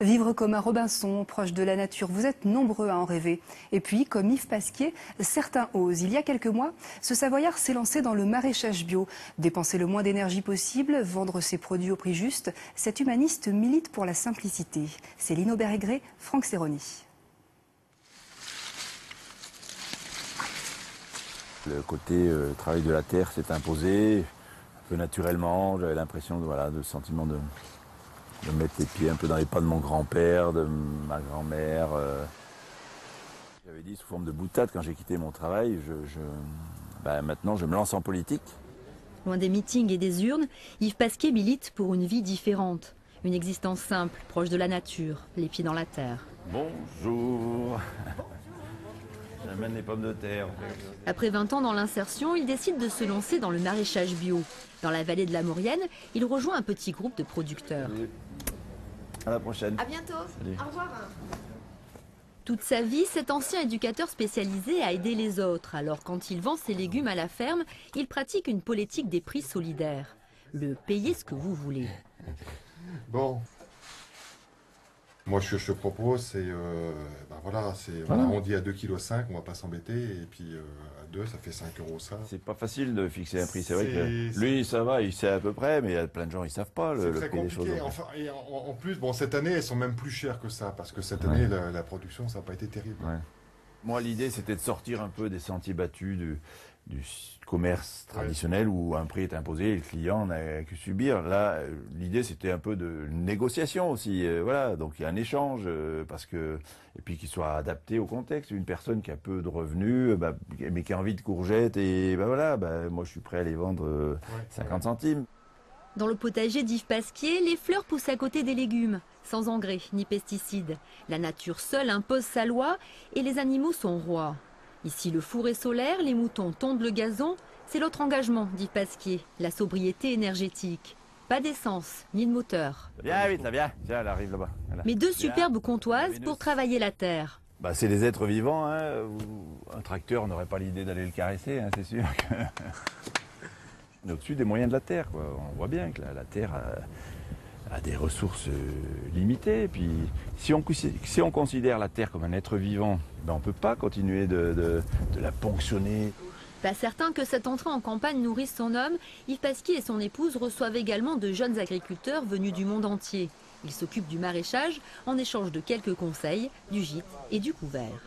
Vivre comme un Robinson, proche de la nature, vous êtes nombreux à en rêver. Et puis, comme Yves Pasquier, certains osent. Il y a quelques mois, ce Savoyard s'est lancé dans le maraîchage bio. Dépenser le moins d'énergie possible, vendre ses produits au prix juste, cet humaniste milite pour la simplicité. C'est Lino Berregré, Franck Serroni. Le côté travail de la terre s'est imposé un peu naturellement. J'avais l'impression de le sentiment de mettre les pieds un peu dans les pas de mon grand-père, de ma grand-mère. J'avais dit sous forme de boutade quand j'ai quitté mon travail, maintenant je me lance en politique. Loin des meetings et des urnes, Yves Pasquier milite pour une vie différente. Une existence simple, proche de la nature, les pieds dans la terre. Bonjour. J'amène les pommes de terre. Après 20 ans dans l'insertion, il décide de se lancer dans le maraîchage bio. Dans la vallée de la Maurienne, il rejoint un petit groupe de producteurs. Salut. À la prochaine. À bientôt. Salut. Au revoir. Toute sa vie, cet ancien éducateur spécialisé a aidé les autres. Alors quand il vend ses légumes à la ferme, il pratique une politique des prix solidaires. Le payer ce que vous voulez. Bon. Moi, ce que je te propose, c'est, on dit à 2,5 kg, on va pas s'embêter, et puis à 2, ça fait 5 € ça. C'est pas facile de fixer un prix, c'est vrai que lui, ça va, il sait à peu près, mais il y a plein de gens, ils savent pas le prix des choses. Enfin, et en plus, cette année, elles sont même plus chères que ça, parce que cette année, la production, ça n'a pas été terrible. Ouais. Moi, l'idée, c'était de sortir un peu des sentiers battus du commerce traditionnel où un prix est imposé et le client n'a que subir. Là, l'idée, c'était un peu de négociation aussi. Donc, il y a un échange et puis qu'il soit adapté au contexte. Une personne qui a peu de revenus, mais qui a envie de courgettes moi, je suis prêt à les vendre 50 centimes. Dans le potager d'Yves Pasquier, les fleurs poussent à côté des légumes, sans engrais ni pesticides. La nature seule impose sa loi et les animaux sont rois. Ici, le four est solaire, les moutons tondent le gazon. C'est l'autre engagement d'Yves Pasquier, la sobriété énergétique. Pas d'essence, ni de moteur. Viens vite, là, viens. Tiens, elle arrive là-bas. Voilà. Mais deux superbes comptoises pour travailler la terre. C'est des êtres vivants. Hein. Un tracteur n'aurait pas l'idée d'aller le caresser, hein, c'est sûr. On est au-dessus des moyens de la terre, quoi. On voit bien que la terre a des ressources limitées. Et puis, si on considère la terre comme un être vivant, on ne peut pas continuer de la ponctionner. Pas certain que cette entrée en campagne nourrisse son homme, Yves Pasquier et son épouse reçoivent également de jeunes agriculteurs venus du monde entier. Ils s'occupent du maraîchage en échange de quelques conseils, du gîte et du couvert.